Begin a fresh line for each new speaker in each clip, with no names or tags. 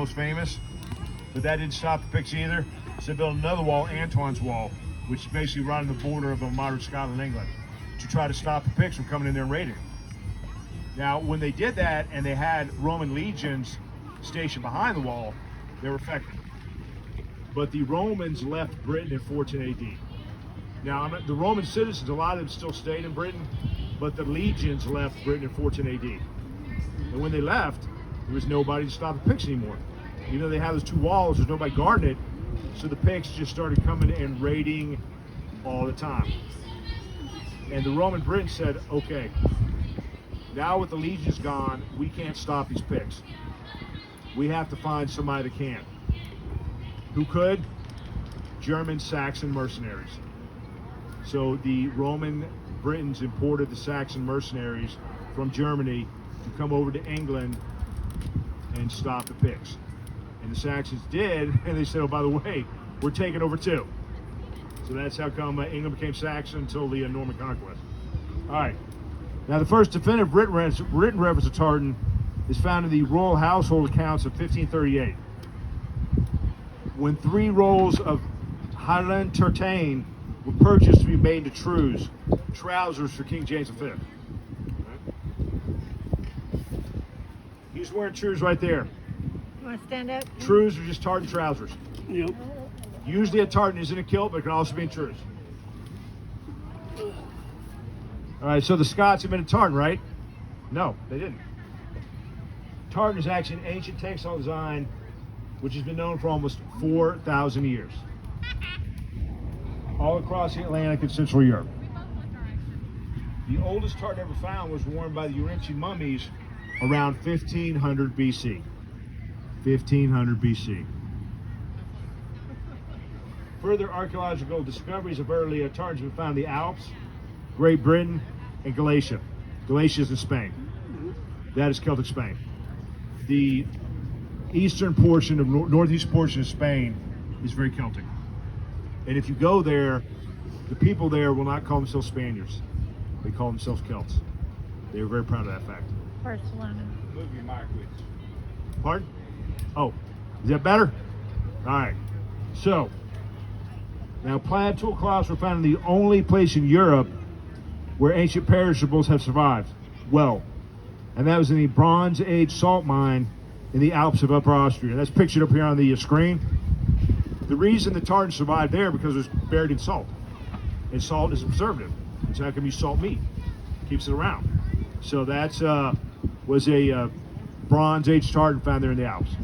most famous, but that didn't stop the Picts either. So they built another wall, Antoine's Wall, which is basically right on the border of modern Scotland and England, to try to stop the Picts from coming in there and raiding. Now, when they did that and they had Roman legions stationed behind the wall, they were effective. But the Romans left Britain in 410 AD. Now, the Roman citizens, a lot of them still stayed in Britain, but the legions left Britain in 410 AD. And when they left, there was nobody to stop the Picts anymore. Even though they have those two walls, there's nobody guarding it, so the Picts just started coming and raiding all the time. And the Roman Britain said, okay, now with the legions gone, we can't stop these Picts. We have to find somebody that can. Who could? German Saxon mercenaries. So the Roman Britons imported the Saxon mercenaries from Germany to come over to England and stop the Picts. And the Saxons did, and they said, oh, by the way, we're taking over too. So that's how come England became Saxon until the Norman Conquest. All right. Now, the first definitive written reference to Tartan is found in the royal household accounts of 1538, when 3 rolls of Highland Tartan were purchased to be made into trews, trousers for King James V. He's wearing trews right there.
You want to stand up?
Trews are just tartan trousers.
Yep.
Usually a tartan is in a kilt, but it can also be in trews. All right, so the Scots invented tartan, right? No, they didn't. Tartan is actually an ancient textile design which has been known for almost 4,000 years, all across the Atlantic and Central Europe. The oldest tartan ever found was worn by the Urantia Mummies around 1500 BC. 1500 BC. Further archaeological discoveries of early tartans have been found in the Alps, Great Britain, and Glacier. Glacier is in Spain. That is Celtic Spain. The eastern portion of northeast portion of Spain is very Celtic. And if you go there, the people there will not call themselves Spaniards. They call themselves Celts. They are very proud of that fact.
Barcelona.
Move your mic, please.
Pardon? Oh, is that better? All right. So, now plaid tool cloths were found in the only place in Europe where ancient perishables have survived well, and that was in the Bronze Age salt mine in the Alps of Upper Austria. That's pictured up here on the screen. The reason the tartan survived there because it was buried in salt, and salt is a preservative. So how can you salt meat? Keeps it around. So that's was a Bronze Age tartan found there in the Alps.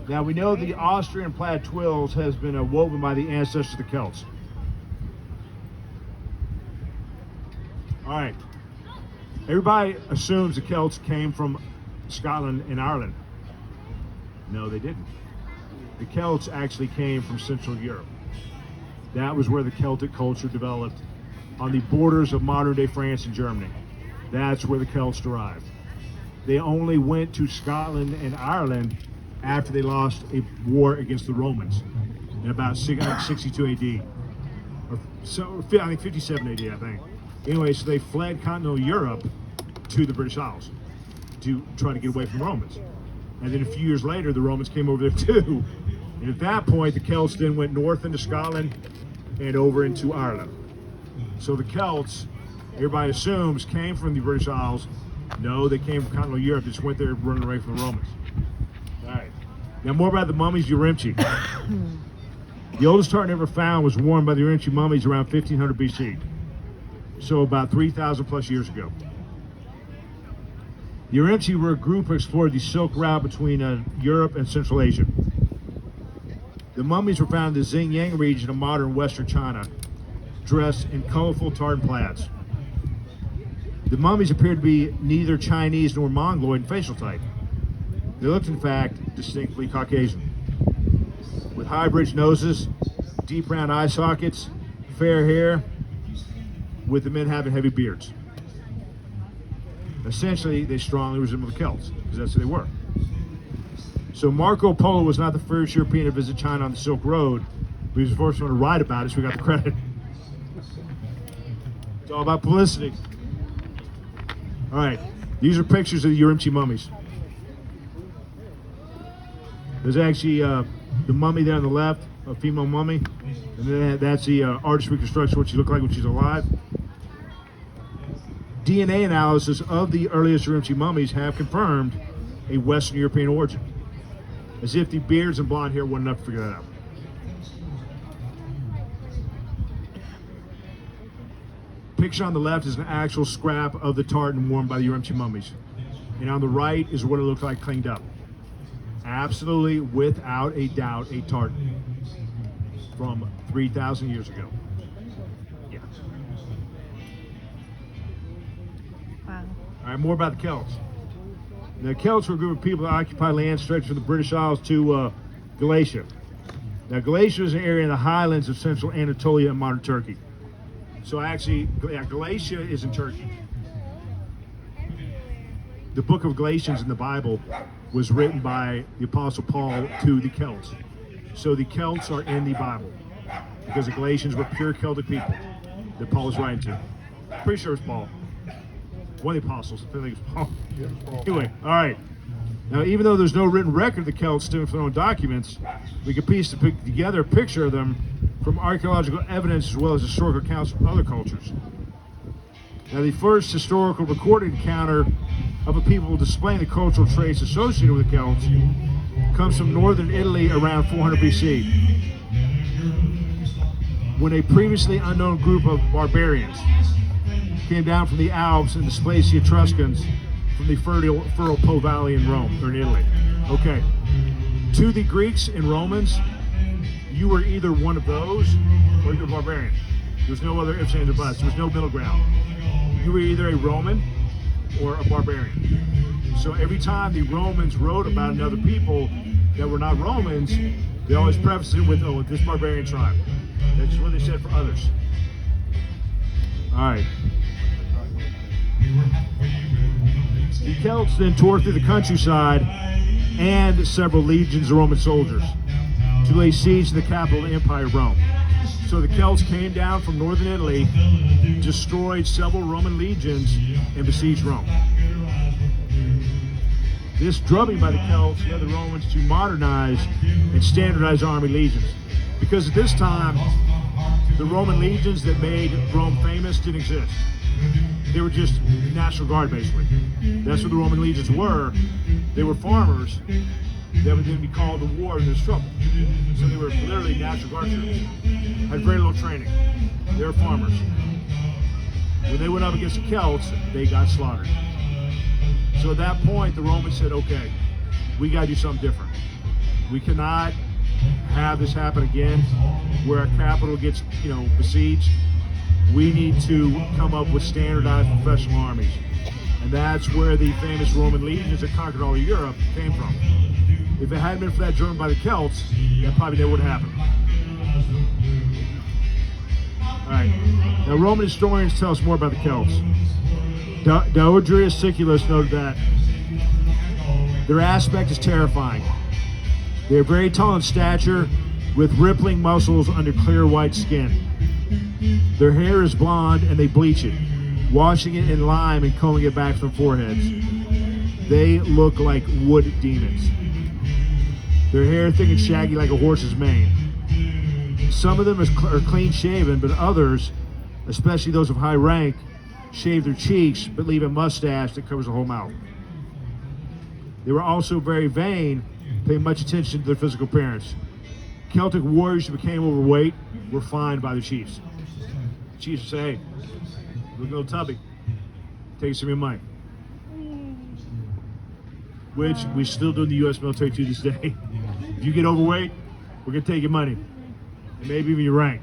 Now we know the Austrian plaid twills has been woven by the ancestors of the Celts. All right. Everybody assumes the Celts came from Scotland and Ireland. No, they didn't. The Celts actually came from Central Europe. That was where the Celtic culture developed, on the borders of modern-day France and Germany. That's where the Celts derived. They only went to Scotland and Ireland after they lost a war against the Romans in about 62 AD. Or so, I think 57 AD, I think. Anyway, so they fled continental Europe to the British Isles to try to get away from the Romans. And then a few years later, the Romans came over there too. And at that point, the Celts then went north into Scotland and over into Ireland. So the Celts, everybody assumes, came from the British Isles. No, they came from continental Europe, just went there running away from the Romans. All right. Now more about the mummies Urantia. The oldest tartan ever found was worn by the Urantia mummies around 1500 BC. So about 3,000 plus years ago. The Urantia were a group who explored the Silk Route between Europe and Central Asia. The mummies were found in the Xinjiang region of modern Western China, dressed in colorful tartan plaids. The mummies appeared to be neither Chinese nor Mongoloid in facial type. They looked, in fact, distinctly Caucasian, with high bridged noses, deep round eye sockets, fair hair, with the men having heavy beards. Essentially, they strongly resemble the Celts, because that's who they were. So Marco Polo was not the first European to visit China on the Silk Road, but he was the first one to write about it, so we got the credit. It's all about publicity. All right, these are pictures of the Urantia mummies. There's actually the mummy there on the left, a female mummy, and then that's the artist reconstruction, what she looked like when she's alive. DNA analysis of the earliest Urantia mummies have confirmed a Western European origin, as if the beards and blonde hair weren't enough to figure that out. Picture on the left is an actual scrap of the tartan worn by the Urantia mummies, and on the right is what it looked like cleaned up. Absolutely, without a doubt, a tartan from 3,000 years ago. Yeah.
Wow.
All right, more about the Celts. The Celts were a group of people that occupied land stretched from the British Isles to Glacier. Now, Glacier is an area in the highlands of central Anatolia and modern Turkey. So actually, Glacier is in Turkey. The book of Galatians in the Bible was written by the Apostle Paul to the Celts. So the Celts are in the Bible because the Galatians were pure Celtic people that Paul was writing to. Pretty sure it's Paul. One of the apostles. I think it's Paul. Anyway, all right. Now, even though there's no written record of the Celts stemming from their own documents, we can piece together a picture of them from archaeological evidence as well as historical accounts from other cultures. Now, the first historical recorded encounter of a people displaying the cultural traits associated with the Celts comes from northern Italy around 400 BC, when a previously unknown group of barbarians came down from the Alps and displaced the Etruscans from the fertile Po Valley in Rome, or in Italy. Okay, to the Greeks and Romans, you were either one of those or you're a barbarian. There's no other ifs, ands, or buts. There was no middle ground. You were either a Roman or a barbarian. So every time the Romans wrote about another people that were not Romans, they always prefaced it with, oh, this barbarian tribe. That's what they said for others. All right. The Celts then tore through the countryside and several legions of Roman soldiers to lay siege to the capital of the Empire of Rome. So the Celts came down from northern Italy, destroyed several Roman legions, and besieged Rome. This drubbing by the Celts led the Romans to modernize and standardize army legions. Because at this time, the Roman legions that made Rome famous didn't exist. They were just National Guard, basically. That's what the Roman legions were. They were farmers that would then be called to war when there's trouble. So they were literally National Guard troops. Had very little training. They were farmers. When they went up against the Celts, they got slaughtered. So at that point, the Romans said, okay, we got to do something different. We cannot have this happen again where our capital gets, besieged. We need to come up with standardized professional armies. And that's where the famous Roman legions that conquered all of Europe came from. If it hadn't been for that driven by the Celts, that probably never would have happened. All right. Now, Roman historians tell us more about the Celts. Diodorus Siculus noted that their aspect is terrifying. They are very tall in stature, with rippling muscles under clear white skin. Their hair is blonde and they bleach it, washing it in lime and combing it back from foreheads. They look like wood demons. Their hair thick and shaggy like a horse's mane. Some of them are clean shaven, but others, especially those of high rank, shave their cheeks but leave a mustache that covers the whole mouth. They were also very vain, paying much attention to their physical appearance. Celtic warriors who became overweight were fined by the chiefs. The chiefs would say, hey, look a little tubby, take some of your money. Which we still do in the U.S. military to this day. If you get overweight, we're going to take your money. And maybe even your rank.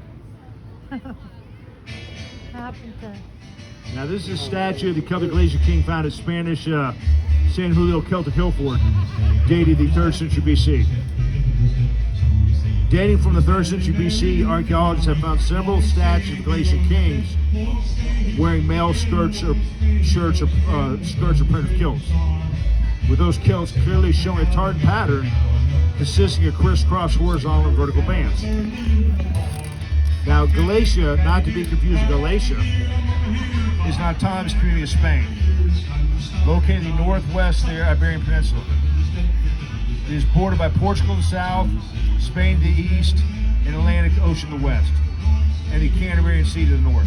Now this is a statue of the Celtic Glacier king found at Spanish San Julio Celtic Hill Fort, dated the 3rd century BC. Dating from the 3rd century BC, archaeologists have found several statues of Glacier kings wearing male skirts or primitive kilts, with those kilts clearly showing a tartan pattern consisting of crisscross horizontal and vertical bands. Now, Glacier, not to be confused with Galatia, is an autonomous community of Spain, located in the northwest of the Iberian Peninsula. The is bordered by Portugal to the south, Spain to the east, and Atlantic Ocean to the west, and the Canterbury Sea to the north.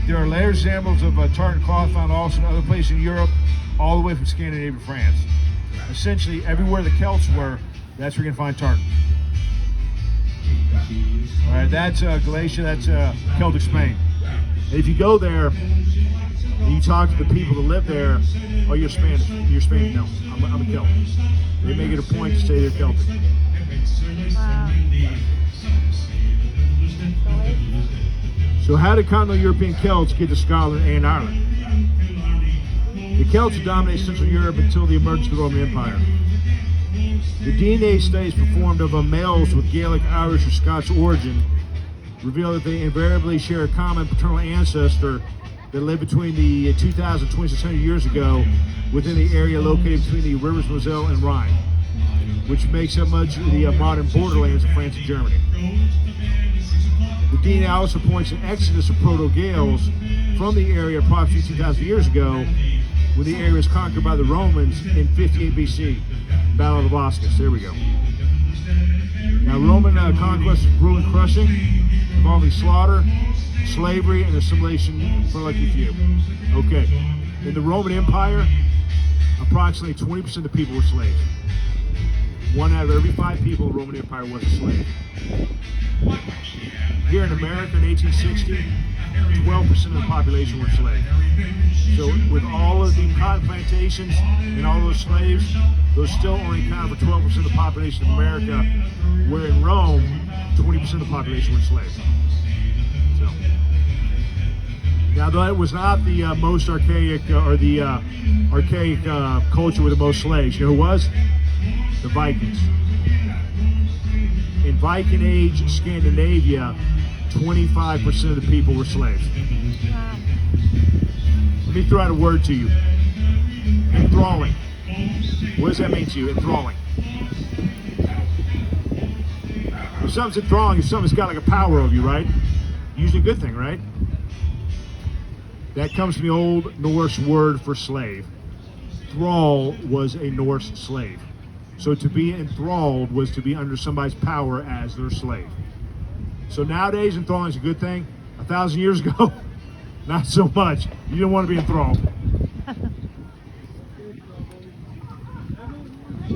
There are layered examples of tartan cloth found also in other places in Europe, all the way from Scandinavia to France. Essentially, everywhere the Celts were, that's where you're gonna find tartan. All right, that's Glacier, that's Celtic Spain. And if you go there and you talk to the people that live there, oh, you're Spanish. You're Spanish? No, I'm a Celt. They make it a point to say they're Celtic.
Wow.
So how did continental European Celts get to Scotland and Ireland? The Celts dominated Central Europe until the emergence of the Roman Empire. The DNA studies performed of males with Gaelic, Irish, or Scots origin reveal that they invariably share a common paternal ancestor that lived between the 2,000 and 2,600 years ago within the area located between the rivers Moselle and Rhine, which makes up much of the modern borderlands of France and Germany. The DNA also points to an exodus of Proto-Gaels from the area approximately 2,000 years ago when the area was conquered by the Romans in 58 BC, Battle of the Boscus. There we go. Now, Roman conquest was brutal and crushing, involving slaughter, slavery, and assimilation for lucky few. Okay, in the Roman Empire, approximately 20% of the people were slaves. 1 out of every 5 people in the Roman Empire was a slave. Here in America in 1860, 12% of the population were slaves. So with all of the cotton plantations and all those slaves, those still only account for 12% of the population of America, where in Rome, 20% of the population were slaves. So, now that was not the most archaic, or the archaic culture with the most slaves. You know who was? The Vikings. In Viking Age Scandinavia, 25% of the people were slaves.
Wow.
Let me throw out a word to you. Enthralling. What does that mean to you, enthralling? If something's enthralling, if something's got like a power over you, right? Usually a good thing, right? That comes from the Old Norse word for slave. Thrall was a Norse slave. So to be enthralled was to be under somebody's power as their slave. So nowadays, enthralling is a good thing. 1,000 years ago, not so much. You didn't want to be enthralled.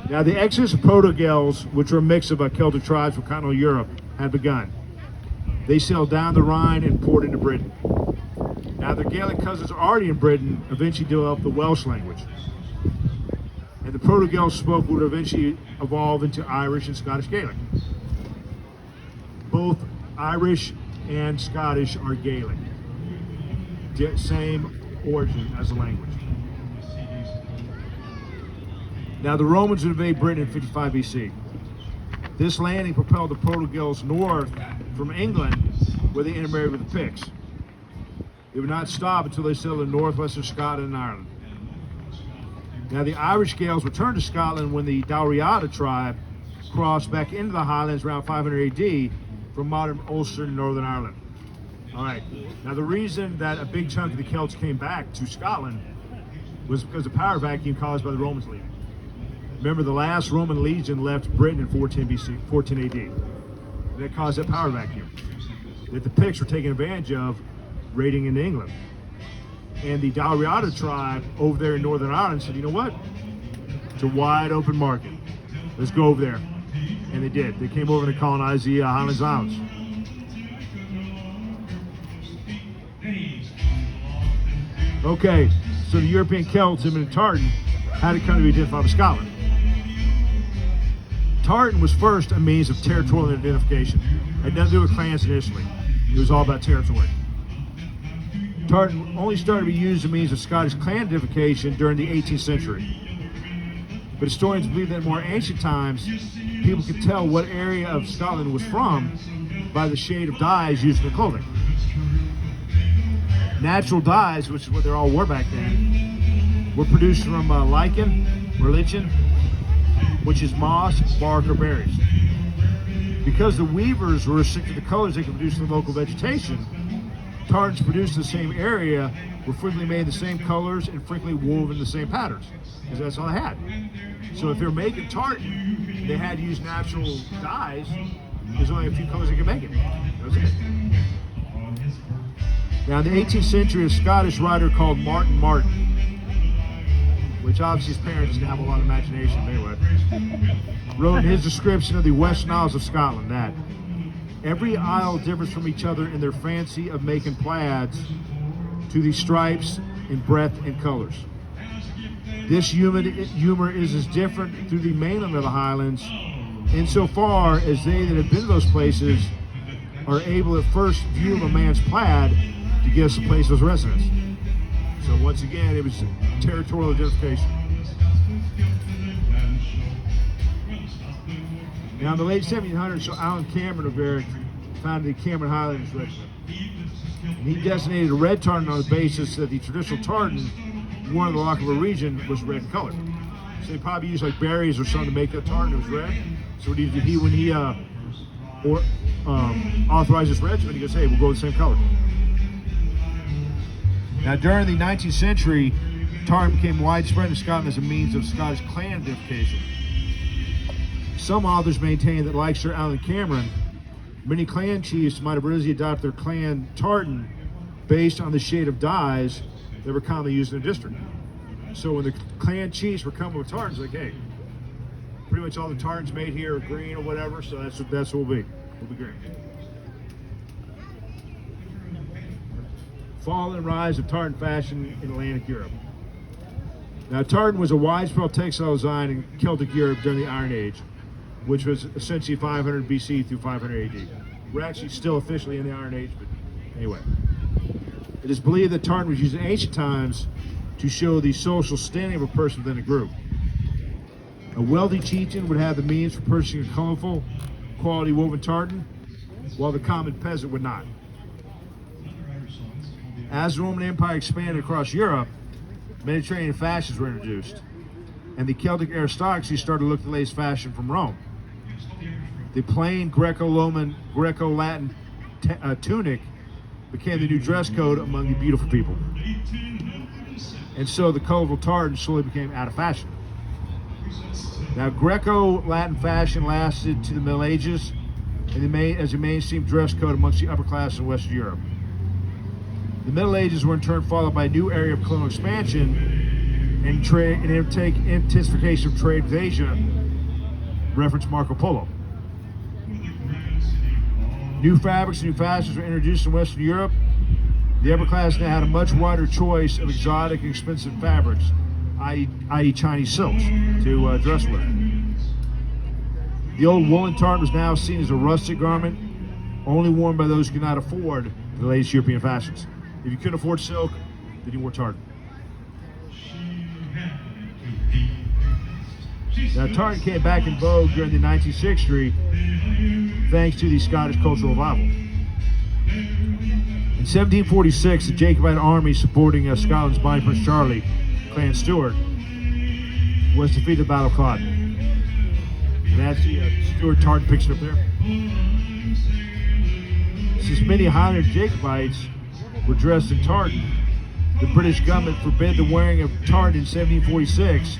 Now, the exodus of Proto-Gaels, which were a mix of Celtic tribes from continental Europe, had begun. They sailed down the Rhine and poured into Britain. Now, their Gaelic cousins already in Britain eventually developed the Welsh language. And the Proto-Gaels spoke would eventually evolve into Irish and Scottish Gaelic. Both Irish and Scottish are Gaelic. Same origin as a language. Now, the Romans would invade Britain in 55 BC. This landing propelled the Proto-Gaels north from England, where they intermarried with the Picts. They would not stop until they settled in northwestern Scotland and Ireland. Now, the Irish Gaels returned to Scotland when the Dalriada tribe crossed back into the Highlands around 500 AD from modern Ulster and Northern Ireland. All right, now the reason that a big chunk of the Celts came back to Scotland was because of the power vacuum caused by the Romans leaving. Remember, the last Roman legion left Britain in 14 BC, 14 AD. And that caused that power vacuum that the Picts were taking advantage of, raiding into England. And the Dalriada tribe over there in Northern Ireland said, you know what? It's a wide open market. Let's go over there. And they did. They came over to colonize the Highlands Islands. Okay, so the European Celts, and Tartan, had to come to be identified with Scotland. Tartan was first a means of territorial identification. It had nothing to do with clans initially. It was all about territory. Tartan only started to be used as a means of Scottish clan identification during the 18th century. But historians believe that in more ancient times, people could tell what area of Scotland was from by the shade of dyes used in their clothing. Natural dyes, which is what they all wore back then, were produced from lichen, or lichen, which is moss, bark, or berries. Because the weavers were restricted to colors they could produce in the local vegetation, tartans produced in the same area were frequently made the same colors and frequently woven the same patterns. because that's all they had. So if they're making tartan, they had to use natural dyes. There's only a few colors they could make it. That was it. Now in the 18th century, a Scottish writer called Martin Martin, which obviously his parents didn't have a lot of imagination anyway, wrote in his description of the Western Isles of Scotland that every isle differs from each other in their fancy of making plaids to the stripes in breadth and colors. This humor is as different through the mainland of the Highlands insofar as they that have been to those places are able at first view of a man's plaid to guess the place of his residence. So once again, it was territorial identification. Now in the late 1700s, so Alan Cameron of Berwick founded the Cameron Highlanders Regiment. And he designated a red tartan on the basis that the traditional tartan worn in the Lochaber region was red in color. So they probably used like berries or something to make that tartan. It was red. So when he authorized this regiment, he goes, "Hey, we'll go with the same color." Now during the 19th century, tartan became widespread in Scotland as a means of Scottish clan identification. Some authors maintain that, like Sir Alan Cameron, many clan chiefs might have originally adopted their clan tartan based on the shade of dyes that were commonly used in their district. So when the clan chiefs were coming with tartans, like, hey, pretty much all the tartans made here are green or whatever, so that's what we'll be. We'll be green. Fall and rise of tartan fashion in Atlantic Europe. Now, tartan was a widespread textile design in Celtic Europe during the Iron Age, which was essentially 500 BC through 500 AD. We're actually still officially in the Iron Age, but anyway. It is believed that tartan was used in ancient times to show the social standing of a person within a group. A wealthy chieftain would have the means for purchasing a colorful, quality woven tartan, while the common peasant would not. As the Roman Empire expanded across Europe, Mediterranean fashions were introduced, and the Celtic aristocracy started to look at the latest fashion from Rome. The plain Greco-Roman, Greco-Latin tunic became the new dress code among the beautiful people. And so the colorful tartan slowly became out of fashion. Now, Greco-Latin fashion lasted to the Middle Ages and as a mainstream dress code amongst the upper class in Western Europe. The Middle Ages were in turn followed by a new area of colonial expansion and trade and intensification of trade with Asia, reference Marco Polo. New fabrics and new fashions were introduced in Western Europe. The upper class now had a much wider choice of exotic and expensive fabrics, i.e. Chinese silks, to dress with. The old woolen tartan was now seen as a rustic garment, only worn by those who could not afford the latest European fashions. If you couldn't afford silk, then you wore tartan. Now, tartan came back in vogue during the 19th century thanks to the Scottish cultural revival. In 1746, the Jacobite army supporting Scotland's Bonnie Prince Charlie, Clan Stuart, was defeated at the Battle of Culloden. And that's the Stuart tartan picture up there. Since many Highland Jacobites were dressed in tartan, the British government forbade the wearing of tartan in 1746,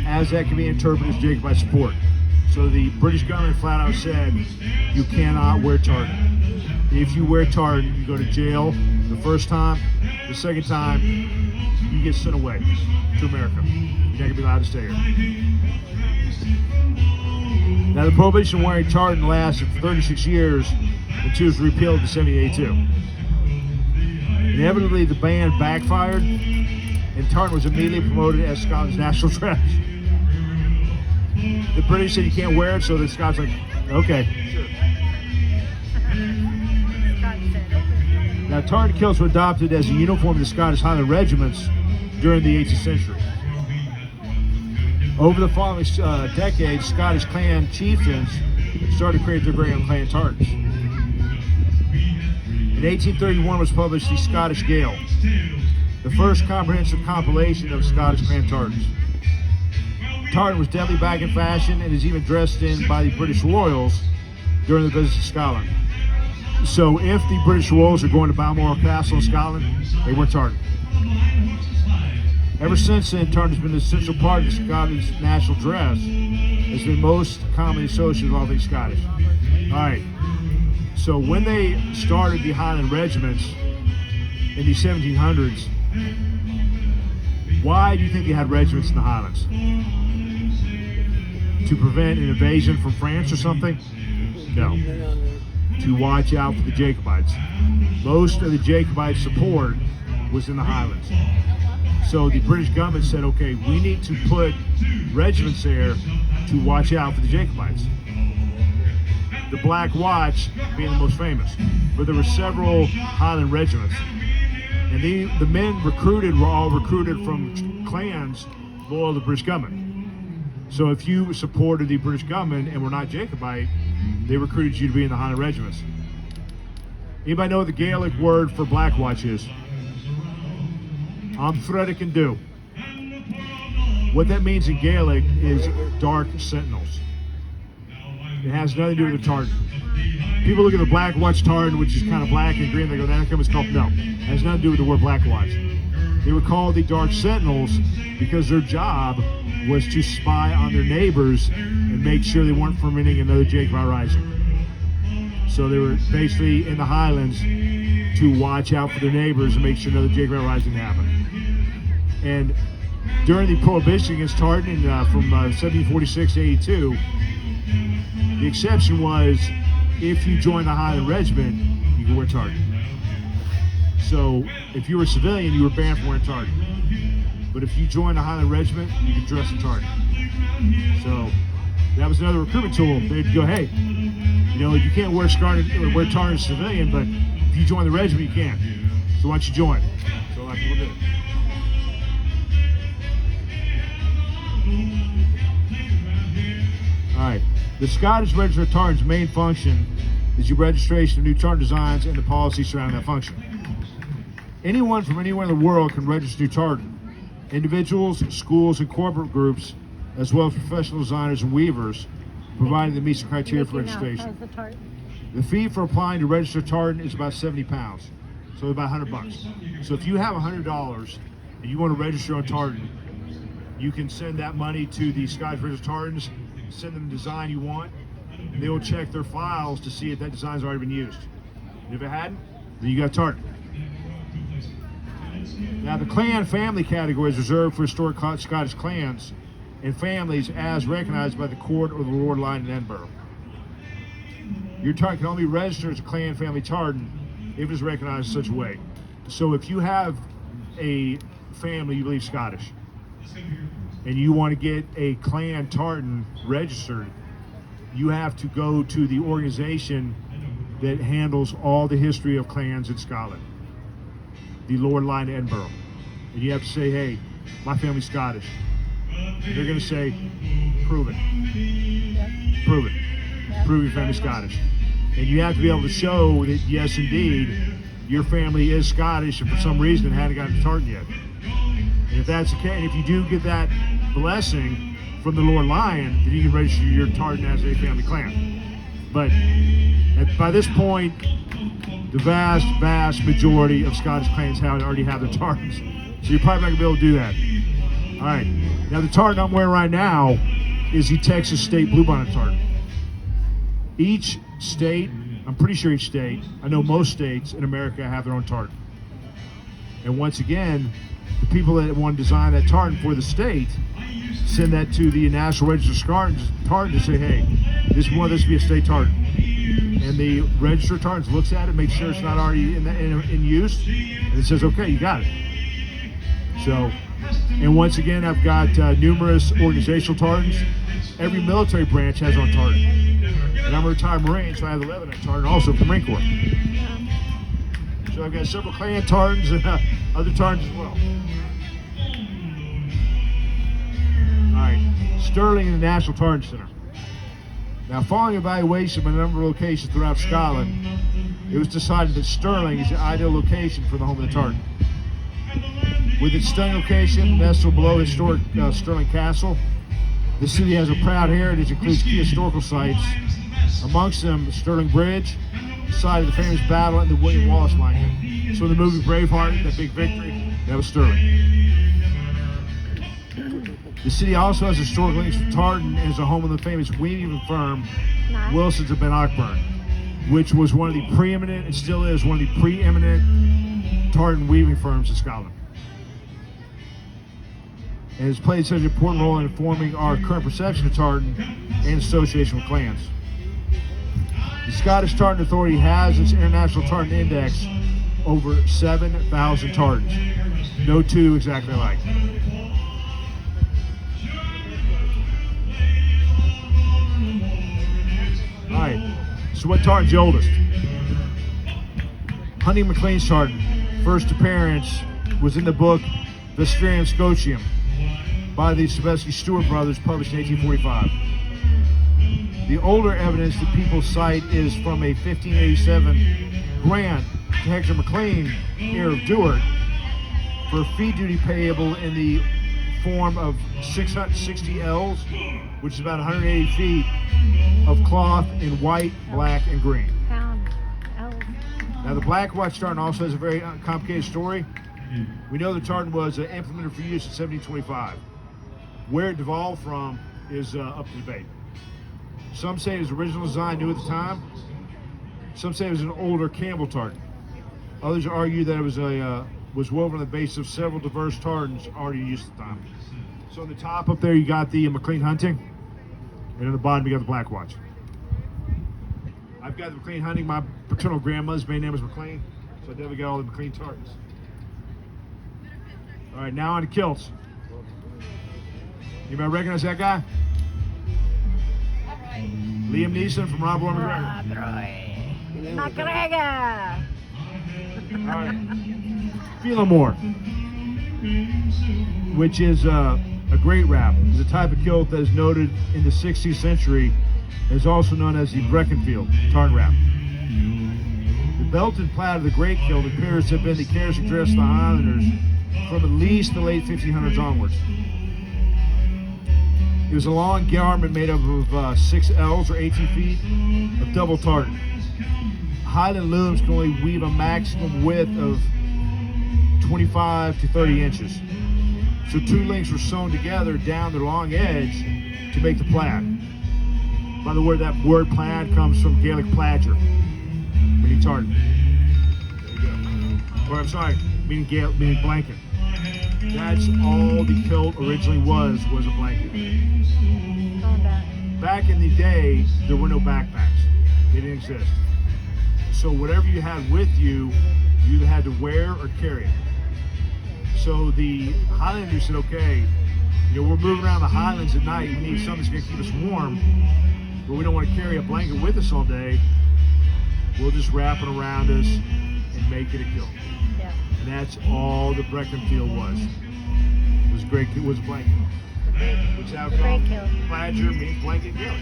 as that can be interpreted as Jacobite support. So the British government flat out said, you cannot wear tartan. If you wear tartan, you go to jail the first time. The second time, you get sent away to America. You're not going to be allowed to stay here. Now, the prohibition of wearing tartan lasted for 36 years until it was repealed in 1782. Inevitably, the ban backfired, and tartan was immediately promoted as Scotland's national dress. The British said you can't wear it, so the Scots like, okay, sure. Now, tartan kilts were adopted as a uniform of the Scottish Highland regiments during the 18th century. Over the following decades, Scottish clan chieftains started to create their very own clan tartans. In 1831 was published the Scottish Gale, the first comprehensive compilation of Scottish clan tartans. Tartan was definitely back in fashion and is even dressed in by the British royals during the visit to Scotland. So if the British royals are going to Balmoral Castle in Scotland, they wear tartan. Ever since then, tartan has been an essential part of the Scottish national dress. It's been most commonly associated with all things Scottish. All right. So when they started the Highland regiments in the 1700s, why do you think they had regiments in the Highlands? To prevent an invasion from France or something? No. To watch out for the Jacobites. Most of the Jacobite support was in the Highlands. So the British government said, okay, we need to put regiments there to watch out for the Jacobites. The Black Watch being the most famous. But there were several Highland regiments. And the men recruited were all recruited from clans loyal to the British government. So if you supported the British government and were not Jacobite, they recruited you to be in the Highland regiments. Anybody know what the Gaelic word for Black Watch is? Amthretic and do. What that means in Gaelic is dark sentinels. It has nothing to do with the tartan. People look at the Black Watch tartan, which is kind of black and green, they go, that comes called, no. It has nothing to do with the word Black Watch. They were called the Dark Sentinels because their job was to spy on their neighbors and make sure they weren't fermenting another Jacobite rising. So they were basically in the Highlands to watch out for their neighbors and make sure another Jacobite rising happened. And during the prohibition against tartan from 1746 to 82, the exception was if you joined the Highland Regiment, you could wear tartan. So if you were a civilian, you were banned from wearing tartan. But if you joined the Highland Regiment, you could dress in tartan. So that was another recruitment tool. They'd go, hey, you know, you can't wear tartan as a civilian, but if you join the regiment, you can. So why don't you join? So a lot of people did. All right. The Scottish Register of Tartan's main function is the registration of new tartan designs and the policy surrounding that function. Anyone from anywhere in the world can register new tartan. Individuals, schools, and corporate groups, as well as professional designers and weavers, provided that meets the criteria for registration. The fee for applying to register tartan is about 70 pounds, so about $100. So if you have $100 and you want to register on tartan, you can send that money to the Scottish Register of Tartans, send them the design you want, and they will check their files to see if that design's already been used. And if it hadn't, then you got tartan. Now the clan family category is reserved for historic Scottish clans and families as recognized by the court or the Lord Line in Edinburgh. Your tartan can only register as a clan family tartan if it is recognized in such a way. So if you have a family you believe Scottish and you want to get a clan tartan registered, you have to go to the organization that handles all the history of clans in Scotland, the Lord Line in Edinburgh. And you have to say, hey, my family's Scottish. And they're going to say, prove it. Yes. Prove it. Yes. Prove your family's Scottish. And you have to be able to show that, yes, indeed, your family is Scottish and for some reason it hadn't gotten to tartan yet. And if that's the case, and if you do get that blessing from the Lord Lion, then you can register your tartan as a family clan. But by this point, the vast majority of Scottish clans already have their tartans. So you're probably not going to be able to do that. All right. Now the tartan I'm wearing right now is the Texas State Bluebonnet tartan. Each state, I'm pretty sure each state, I know most states in America have their own tartan. And once again, the people that want to design that tartan for the state send that to the National Register of Tartan to say, hey, we want this to be a state tartan. And the Register of Tartans looks at it, makes sure it's not already in use, and it says, okay, you got it. So, and once again, I've got numerous organizational tartans. Every military branch has their own tartan. And I'm a retired Marine, so I have the Lebanon tartan also from the Marine Corps. So I've got several clan tartans and other tartans as well. All right, Stirling and the National Tartan Center. Now, following evaluation of a number of locations throughout Scotland, it was decided that Stirling is the ideal location for the home of the tartan. With its stunning location nestled below historic Stirling Castle, the city has a proud heritage, includes key historical sites, amongst them the Stirling Bridge, the site of the famous battle and the William Wallace monument. So in the movie Braveheart, that big victory, that was Stirling. The city also has historic links to Tartan and is the home of the famous weaving firm
Nice.
Wilson's of Ben Ockburn, which was one of the preeminent, and still is one of the preeminent tartan weaving firms in Scotland. And has played such an important role in informing our current perception of tartan and association with clans. The Scottish Tartan Authority has its International Tartan Index over 7,000 tartans. No two exactly alike. All right, so what tartan's the oldest? Hunting MacLean's tartan. First appearance was in the book Vestarium Scotium by the Sebesky Stewart brothers, published in 1845. The older evidence that people cite is from a 1587 grant to Hector MacLean, heir of Duart, for fee duty payable in the form of 660 ells, which is about 180 feet, of cloth in white, black, and green.
Pound. Oh.
Now, the Black Watch tartan also has a very complicated story. We know the tartan was implemented for use in 1725. Where it devolved from is up to debate. Some say it was original design new at the time. Some say it was an older Campbell tartan. Others argue that it was woven on the basis of several diverse tartans already used at the time. So on the top up there, you got the MacLean Hunting, and on the bottom, you got the Black Watch. I've got the MacLean Hunting. My paternal grandmother's main name was MacLean, so I definitely got all the MacLean tartans. All right, now on to kilts. Anybody recognize that guy? Liam Neeson from Rob War McGregor.
McGregor.
All right. Fillmore, which is a great wrap. It's a type of kilt that is noted in the 16th century and is also known as the Breckenfield tartan wrap. The belted plaid of the great kilt appears to have been the characteristic dress of the Highlanders from at least the late 1500s onwards. It was a long garment made up of 6 ells or 18 feet of double tartan. Highland looms can only weave a maximum width of 25 to 30 inches. So 2 links were sewn together down the long edge to make the plaid. By the way, that word plaid comes from Gaelic pladger, meaning tartan. There you go. Or I'm sorry, meaning blanket. That's all the kilt originally was a blanket. Back in the day, there were no backpacks. They didn't exist. So whatever you had with you, you either had to wear or carry it. So the Highlanders said, okay, we're moving around the Highlands at night. We need something that's going to keep us warm, but we don't want to carry a blanket with us all day. We'll just wrap it around us and make it a kilt.
Yeah.
And that's all the Breckenfield was. It was great. It was a blanket. Which is how
The great kilt.
Pladger means blanket kilt.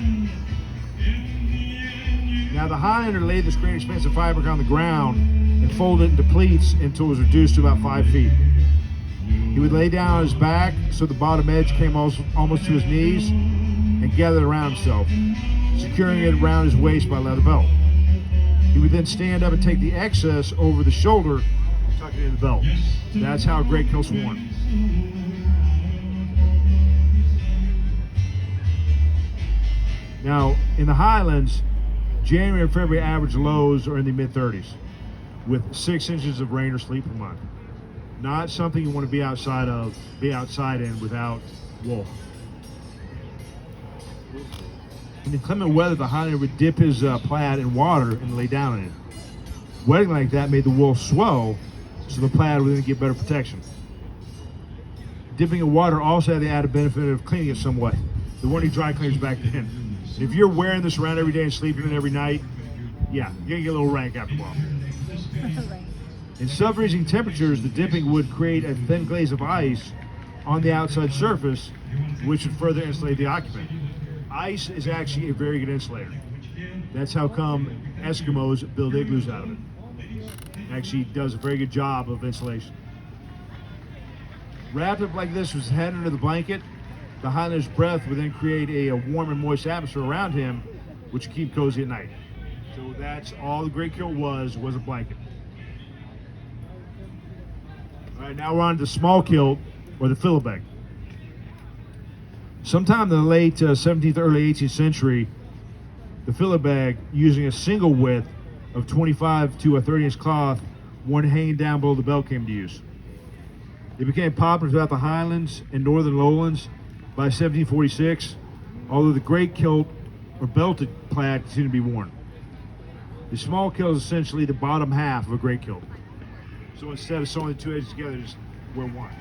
Now the Highlander laid this great expansive fabric on the ground and folded it into pleats until it was reduced to about 5 feet. He would lay down on his back so the bottom edge came almost to his knees and gathered around himself, securing it around his waist by a leather belt. He would then stand up and take the excess over the shoulder and tuck it in the belt. That's how a great kilt's worn. Now, in the Highlands, January and February average lows are in the mid-30s, with 6 inches of rain or sleet per month. Not something you want to be outside in without wool. In inclement weather, the Highlander would dip his plaid in water and lay down in it. Wetting like that made the wool swell, so the plaid would then get better protection. Dipping in water also had the added benefit of cleaning it somewhat. There weren't any dry cleaners back then. If you're wearing this around every day and sleeping in it every night, yeah, you're gonna get a little rank after a while. In sub-freezing temperatures, the dipping would create a thin glaze of ice on the outside surface, which would further insulate the occupant. Ice is actually a very good insulator. That's how come Eskimos build igloos out of it. It actually does a very good job of insulation. Wrapped up like this with his head under the blanket, the Highlander's breath would then create a warm and moist atmosphere around him, which would keep cozy at night. So that's all the great kilt was a blanket. All right, now we're on to the small kilt, or the fillibeg. Sometime in the late 17th, early 18th century, the fillet bag, using a single width of 25 to a 30-inch cloth, one hanging down below the belt, came to use. It became popular throughout the Highlands and northern lowlands by 1746, although the great kilt or belted plaid continued to be worn. The small kilt is essentially the bottom half of a great kilt. So instead of sewing the two edges together, just wear one.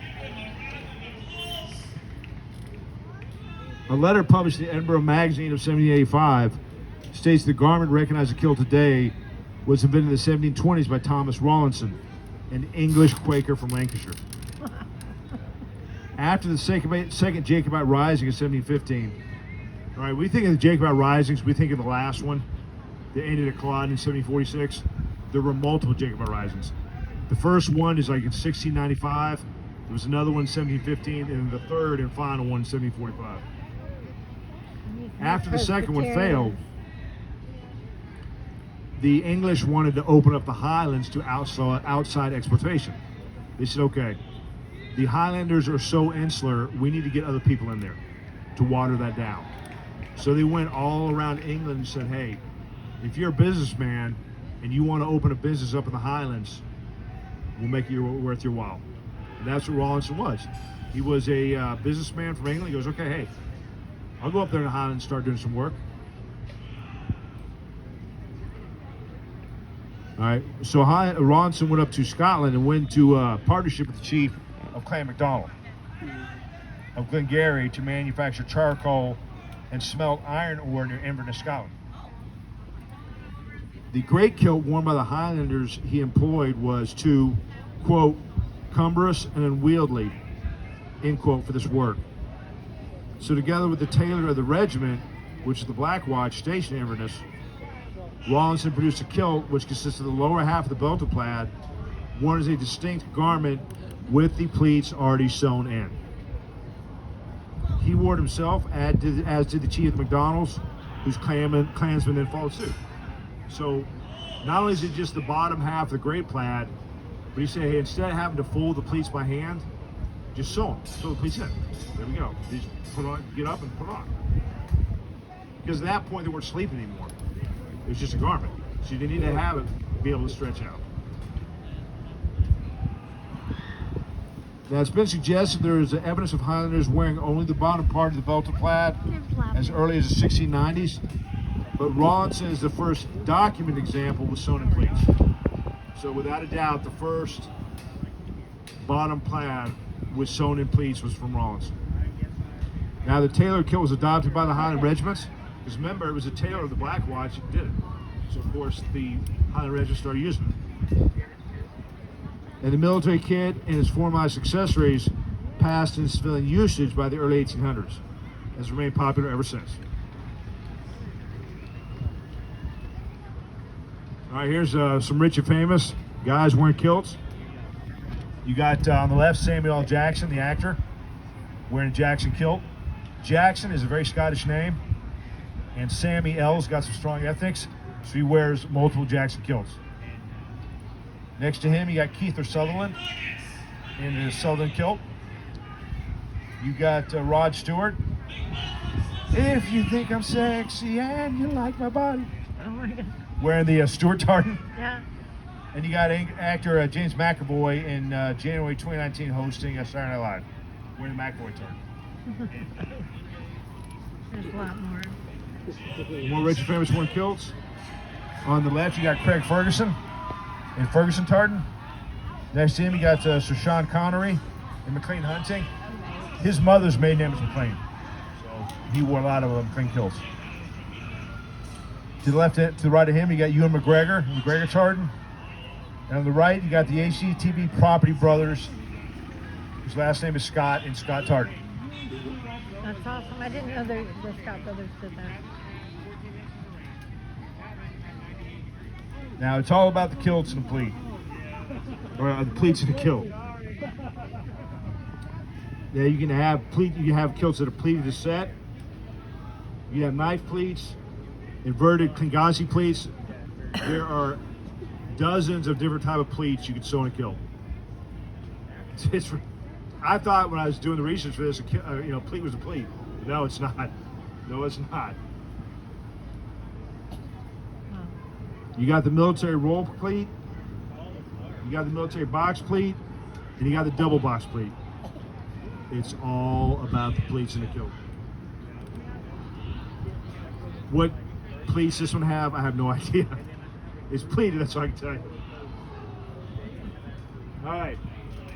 A letter published in the Edinburgh Magazine of 1785 states the garment recognized as a kilt today was invented in the 1720s by Thomas Rawlinson, an English Quaker from Lancashire. After the second Jacobite Rising in 1715, all right, we think of the Jacobite Risings, we think of the last one that ended at Culloden in 1746. There were multiple Jacobite Risings. The first one is like in 1695, there was another one in 1715, and the third and final one in 1745. After the second one failed, the English wanted to open up the Highlands to outside exportation. They said, okay, the Highlanders are so insular, we need to get other people in there to water that down. So they went all around England and said, hey, if you're a businessman and you want to open a business up in the Highlands, we'll make it worth your while. And that's what Rawlinson was. He was a businessman from England. He goes, okay, hey, I'll go up there in the Highlands and start doing some work. All right, so Rawlinson went up to Scotland and went to partnership with the chief of Clan MacDonald of Glengarry to manufacture charcoal and smelt iron ore near Inverness, Scotland. The great kilt worn by the Highlanders he employed was too, quote, cumbrous and unwieldy, end quote, for this work. So together with the tailor of the regiment, which is the Black Watch stationed in Inverness, Rawlinson produced a kilt which consists of the lower half of the belted plaid, worn as a distinct garment with the pleats already sewn in. He wore it himself, as did the chief of the MacDonalds, whose clansmen then followed suit. So not only is it just the bottom half of the great plaid, but he said, hey, instead of having to fold the pleats by hand, just sew them, sew the pleats in. There we go. You just put on, get up and put on. Because at that point they weren't sleeping anymore. It was just a garment. So you didn't need to have it to be able to stretch out. Now it's been suggested there is evidence of Highlanders wearing only the bottom part of the belted plaid as early as the 1690s, but Rawlinson is the first documented example with sewn in pleats. So without a doubt, the first bottom plaid with sewn in pleats was from Rawlinson. Now the tailor kilt was adopted by the Highland regiments, because remember, it was a tailor of the Black Watch that did it. So of course the Highland regiment started using it. And the military kit and its formalized accessories passed into civilian usage by the early 1800s, has remained popular ever since. All right, here's some rich and famous guys wearing kilts. You got on the left Samuel L. Jackson, the actor, wearing a Jackson kilt. Jackson is a very Scottish name, and Sammy L's got some strong ethnics, so he wears multiple Jackson kilts. Next to him, you got Keith or Sutherland in his Southern kilt. You got Rod Stewart. If you think I'm sexy and you like my body.
Oh my God.
Wearing the Stewart tartan.
Yeah.
And you got actor James McAvoy in January 2019 hosting Saturday Night Live, wearing the McAvoy tartan.
There's a lot more.
More rich and famous wearing kilts. On the left, you got Craig Ferguson in Ferguson tartan. Next to him, you got Sir Sean Connery in McLean hunting. His mother's maiden name is McLean, so he wore a lot of McLean kilts. To the left, to the right of him, you got Ewan McGregor in McGregor tartan. And on the right, you got the HGTV Property Brothers, whose last name is Scott, in Scott tartan.
That's awesome. I didn't know the Scott brothers did that.
Now it's all about the kilts and the pleat, or the pleats and the kilt. Yeah, you can have kilts that are pleated to set. You have knife pleats, inverted Klingazi pleats. There are dozens of different type of pleats you can sew in a kilt. I thought when I was doing the research for this, pleat was a pleat. No, it's not. No, it's not.
Oh.
You got the military roll pleat, you got the military box pleat, and you got the double box pleat. It's all about the pleats and the kilt. What pleats this one have, I have no idea. It's pleated, that's all I can tell you. All right.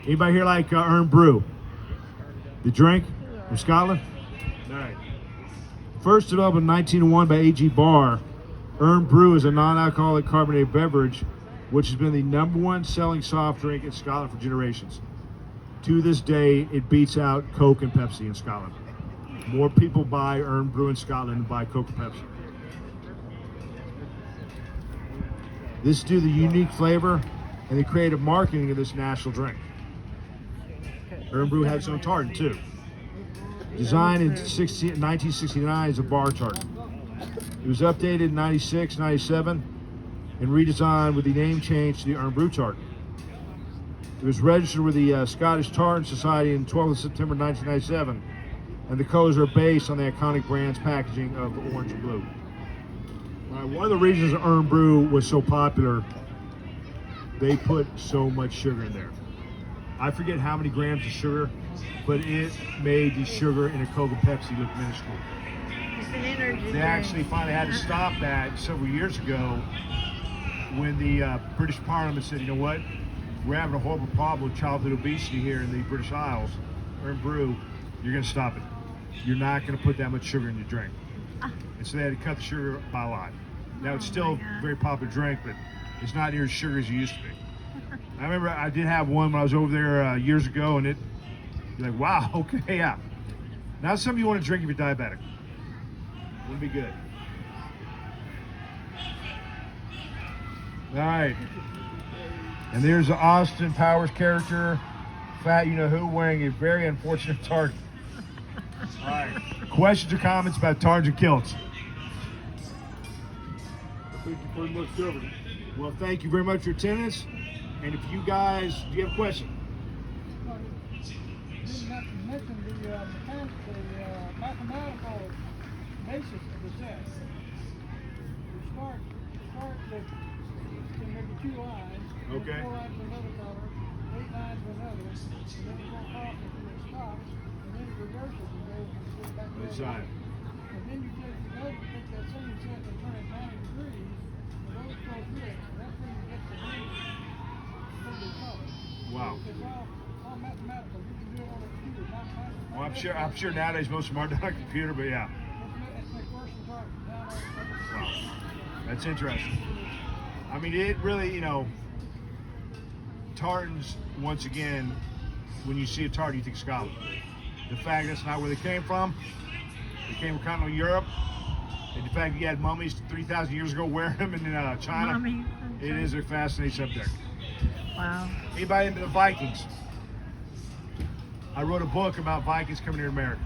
Anybody here like Earn Brew? The drink from Scotland? All right. First developed in 1901 by A.G. Barr, Earn Brew is a non-alcoholic carbonated beverage which has been the #1 selling soft drink in Scotland for generations. To this day, it beats out Coke and Pepsi in Scotland. More people buy Earn Brew in Scotland than buy Coke and Pepsi. This is due to the unique flavor and the creative marketing of this national drink. Earn Brew had its own tartan too. Designed in 1969 as a bar tartan. It was updated in 96, 97, and redesigned with the name change to the Earn Brew tartan. It was registered with the Scottish Tartan Society on 12th of September 1997, and the colors are based on the iconic brand's packaging of orange and blue. One of the reasons Earn Brew was so popular, they put so much sugar in there. I forget how many grams of sugar, but it made the sugar in a Coke and Pepsi look minuscule.
It's an energy
They
drink.
actually finally had to stop that several years ago when the British Parliament said, you know what, we're having a horrible problem with childhood obesity here in the British Isles. Earn Brew, you're going to stop it. You're not going to put that much sugar in your drink. And so they had to cut the sugar by a lot. Now it's still a very popular drink, but it's not near as sugar as it used to be. I remember I did have one when I was over there years ago, and you're like, wow, okay, yeah. Now it's something you want to drink if you're diabetic. Wouldn't be good. All right. And there's the Austin Powers character, Fat You-Know-Who, wearing a very unfortunate tartan. All right. Questions or comments about tartans and kilts? I think you pretty much covered it. Well, thank you very much for your attendance. And if you guys, do you have a question?
Didn't have to mention the mathematical basis of the test. You start with maybe 2 lines,
Okay.
4 lines of another color, 8 lines of another, and then you go across until it stops, and then it reverses and goes back to
Good
that.
sign.
And then you take that same set and turn it 90 degrees, and those go through it, and that's when you get the green color.
Wow.
It's all mathematical. You can do it on a computer, not
Well, I'm sure nowadays most of them are done on a computer, but yeah.
It's like worse than tartan.
Wow. That's interesting. I mean, it really, tartans, once again, when you see a tartan, you think Scotland. The fact that's not where they came from. They came from continental Europe. And the fact you had mummies 3,000 years ago wearing them in China,
Mummy.
it is a fascinating subject.
Wow.
Anybody into the Vikings? I wrote a book about Vikings coming to America.